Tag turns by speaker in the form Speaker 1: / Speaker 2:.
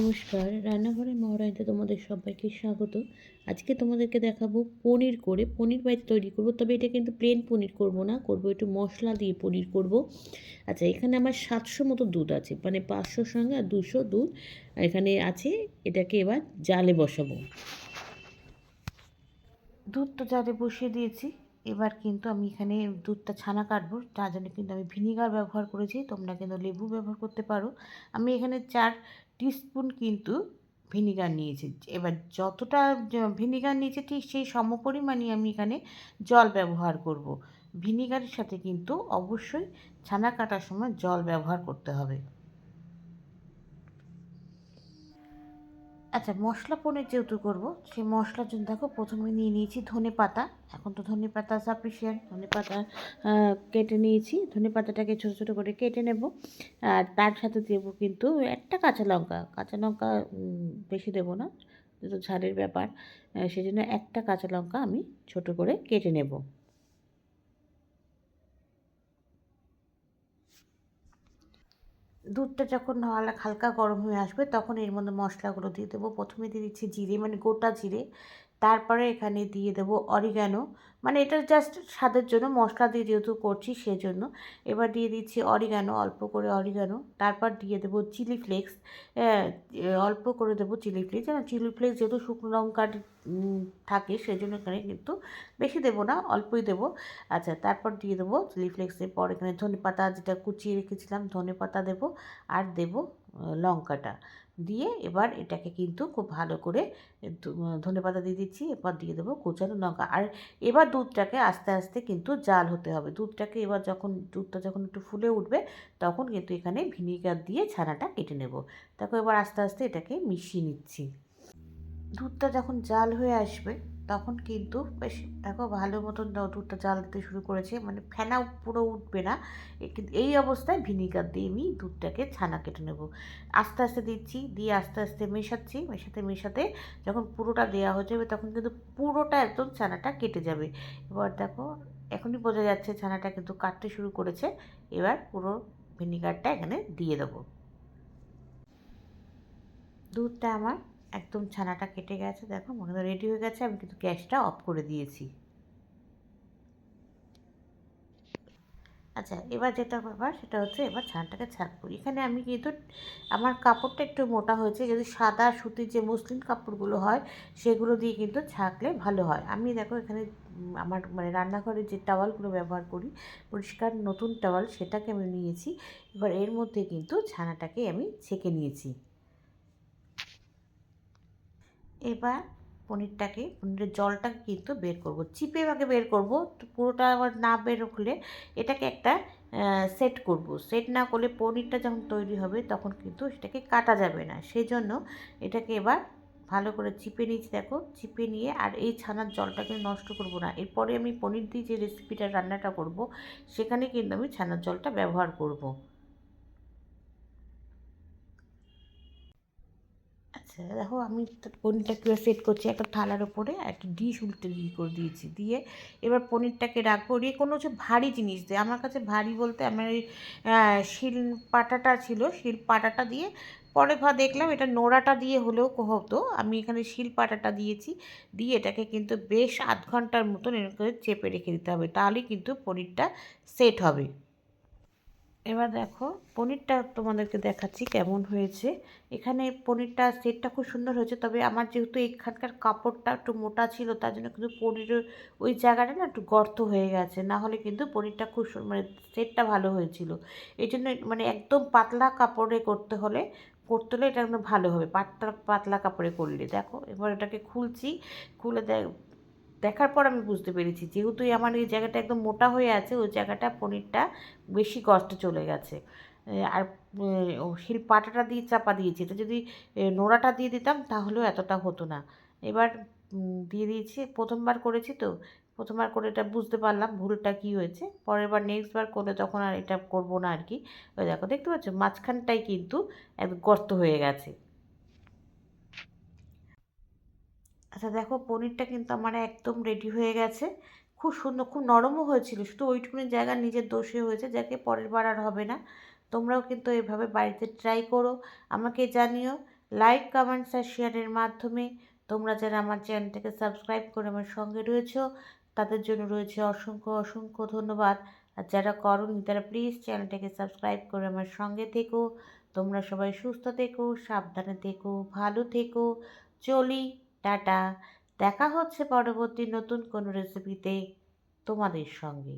Speaker 1: নমস্কার, রান্নাঘরের মহড়াইতে তোমাদের সবাইকে স্বাগত। আজকে তোমাদেরকে দেখাবো পনির করে পনির বাইর তৈরি করব। তবে এটা কিন্তু প্লেন পনির করব না, করব একটু মশলা দিয়ে পনির করব। আচ্ছা, এখানে আমার 700 মতো দুধ আছে, মানে 500 সঙ্গে আর 200 দুধ এখানে আছে। এটাকে এবার জালে বসাবো। দুধ তো জালে বসিয়ে দিয়েছি। এবার কিন্তু আমি এখানে দুধটা ছানা কাটবো, তার জন্য কিন্তু আমি ভিনিগার ব্যবহার করেছি। তোমরা কিন্তু লেবু ব্যবহার করতে পারো। আমি এখানে 4 টিস্পুন কিন্তু ভিনিগার নিয়েছি। এবার যতটা ভিনিগার নিয়েছি ঠিক সেই সমপরিমাণই আমি এখানে জল ব্যবহার করব। ভিনিগারের সাথে কিন্তু অবশ্যই ছানা কাটার সময় জল ব্যবহার করতে হবে। আচ্ছা, মশলা পনির যেহেতু করবো, সেই মশলার জন্য দেখো প্রথমে নিয়ে নিয়েছি ধনে পাতা। এখন তো ধনে পাতা সাফিসিয়েন্ট, ধনে পাতা কেটে নিয়েছি। ধনে পাতাটাকে ছোটো ছোটো করে কেটে নেব। আর তার সাথে দেবো কিন্তু একটা কাঁচা লঙ্কা। কাঁচা লঙ্কা বেশি দেবো না, যেহেতু ঝালের ব্যাপার, সেজন্য একটা কাঁচা লঙ্কা আমি ছোটো করে কেটে নেব। দুধটা যখন হালকা গরম হয়ে আসবে তখন এর মধ্যে মশলাগুলো দিয়ে দেবো। প্রথমে দিয়ে দিচ্ছি জিরে, মানে গোটা জিরে। তারপরে এখানে দিয়ে দেবো অরিগ্যানো, মানে এটা জাস্ট স্বাদের জন্য, মশলা দিয়ে যেহেতু করছি সেজন্য। এবার দিয়ে দিচ্ছি অরিগ্যানো, অল্প করে অরিগ্যানো। তারপর দিয়ে দেবো চিলি ফ্লেক্স, অল্প করে দেবো চিলি ফ্লেক্স। চিলি ফ্লেক্স যেহেতু শুকনো লঙ্কার থাকে সেজন্য এখানে কিন্তু বেশি দেবো না, অল্পই দেবো। আচ্ছা, তারপর দিয়ে দেবো চিলি ফ্লেক্সের পর এখানে ধনেপাতা যেটা কুচিয়ে রেখেছিলাম, ধনেপাতা দেবো। আর দেবো লঙ্কাটা দিয়ে এবার এটাকে কিন্তু খুব ভালো করে ধনেপাতা দিয়ে দিচ্ছি। এবার দিয়ে দেবো কুচানো লঙ্কা। আর এবার দুধটাকে আস্তে আস্তে কিন্তু জাল হতে হবে। দুধটাকে এবার দুধটা যখন একটু ফুলে উঠবে তখন কিন্তু এখানে ভিনিগার দিয়ে ছানাটা কেটে নেব। তারপর এবার আস্তে আস্তে এটাকে মিশিয়ে নিচ্ছি। দুধটা যখন জাল হয়ে আসবে তখন কিন্তু বেশ দেখো ভালো মতন দুধটা জাল দিতে শুরু করেছে, মানে ফেনা পুরো উঠবে না। কিন্তু এই অবস্থায় ভিনিগার দিয়ে আমি দুধটাকে ছানা কেটে নেব। আস্তে আস্তে দিচ্ছি, দিয়ে আস্তে আস্তে মেশাচ্ছি। মেশাতে মেশাতে যখন পুরোটা দেওয়া হয়ে যাবে তখন কিন্তু পুরোটা একদম ছানাটা কেটে যাবে। এবার দেখো এখনই বোঝা যাচ্ছে ছানাটা কিন্তু কাটতে শুরু করেছে। এবার পুরো ভিনিগারটা এখানে দিয়ে দেবো। দুধটা আমার একদম ছানাটা কেটে গেছে, দেখো মনে হয় রেডি হয়ে গেছে। আমি কিন্তু গ্যাসটা অফ করে দিয়েছি। আচ্ছা, এবার যেটা ব্যাপার সেটা হচ্ছে এবার ছানাটাকে ছাঁকবো। এখানে আমি কিন্তু আমার কাপড়টা একটু মোটা হয়েছে, যদি সাদা সুতির যে মসলিন কাপড়গুলো হয় সেগুলো দিয়ে কিন্তু ছাঁকলে ভালো হয়। আমি দেখো এখানে আমার মানে রান্নাঘরে যে টাওয়ালগুলো ব্যবহার করি, পরিষ্কার নতুন টাওয়াল, সেটাকে আমি নিয়েছি। এবার এর মধ্যে কিন্তু ছানাটাকে আমি ছেঁকে নিয়েছি। এবার পনিরের জলটাকে কিন্তু বের করব, চিপে আগে বের করব। তো পুরোটা আবার না বের হলে এটাকে একটা সেট করব। সেট না করলে পনিরটা যখন তৈরি হবে তখন কিন্তু সেটাকে কাটা যাবে না। সেই জন্য এটাকে এবার ভালো করে চিপে নিয়েছি, দেখো চিপে নিয়ে। আর এই ছানার জলটা কিন্তু নষ্ট করব না। এরপরে আমি পনির দিয়ে যে রেসিপিটা রান্নাটা করব সেখানে কিন্তু আমি ছানার জলটা ব্যবহার করব। আচ্ছা, দেখো আমি পনিরটা কীভাবে সেট করছি। একটা থালার ওপরে একটা ডিশ উল্টে করে দিয়েছি, দিয়ে এবার পনিরটাকে রাখবো। কোনো হচ্ছে ভারী জিনিস দিয়ে, আমার কাছে ভারী বলতে আমার এই শিল পাটাটা ছিল, শিল পাটাটা দিয়ে। পরে দেখলাম এটা নোড়াটা দিয়ে হলেও হতো। আমি এখানে শিল পাটাটা দিয়েছি, দিয়ে এটাকে কিন্তু বেশ আধ ঘন্টার মতন এরকম করে চেপে রেখে দিতে হবে, তাহলেই কিন্তু পনিরটা সেট হবে। এবার দেখো পনিরটা তোমাদেরকে দেখাচ্ছি কেমন হয়েছে। এখানে পনিরটা সেটটা খুব সুন্দর হয়েছে, তবে আমার যেহেতু এখানকার কাপড়টা একটু মোটা ছিল তার জন্য কিন্তু পনিরের ওই জায়গাটা না একটু গর্ত হয়ে গেছে, না হলে কিন্তু পনিরটা খুব মানে সেটটা ভালো হয়েছিল। এই জন্য মানে একদম পাতলা কাপড়ে করতে হলে এটা একদম ভালো হবে, পাতলা পাতলা কাপড়ে করলে। দেখো এবার এটাকে খুলছি, খুলে দেখার পর আমি বুঝতে পেরেছি যেহেতু আমার এই জায়গাটা একদম মোটা হয়ে আছে, ওই জায়গাটা পনিরটা বেশি গর্তে চলে গেছে। আর শিল পাটাটা দিয়ে চাপা দিয়েছি, এটা যদি নোড়াটা দিয়ে দিতাম তাহলেও এতটা হতো না। এবার দিয়ে দিয়েছি, প্রথমবার করেছি তো, প্রথমবার করে এটা বুঝতে পারলাম ভুলটা কী হয়েছে। পরের বার নেক্সট বার করলে তখন আর এটা করবো না আর কি। ওই দেখো দেখতে পাচ্ছ মাঝখানটাই কিন্তু একদম গর্ত হয়ে গেছে। আচ্ছা, দেখো পনিরটা কিন্তু আমার একদম রেডি হয়ে গেছে। খুব সুন্দর, খুব নরমও হয়েছিল, শুধু ওইটুকুনি জায়গা নিজের দোষে হয়েছে, যাকে পরের বার আর হবে না। তোমরাও কিন্তু এভাবে বাড়িতে ট্রাই করো, আমাকে জানিও। লাইক, কমেন্টস আর শেয়ারের মাধ্যমে তোমরা যারা আমার চ্যানেলটাকে সাবস্ক্রাইব করে আমার সঙ্গে রয়েছো তাদের জন্য রয়েছে অসংখ্য অসংখ্য ধন্যবাদ। আর যারা করোনি তারা প্লিজ চ্যানেলটাকে সাবস্ক্রাইব করে আমার সঙ্গে থেকো। তোমরা সবাই সুস্থ থেকো, সাবধানে থেকো, ভালো থেকো। চলি, টাটা। দেখা হচ্ছে পরবর্তী নতুন কোনো রেসিপিতে তোমাদের সঙ্গে।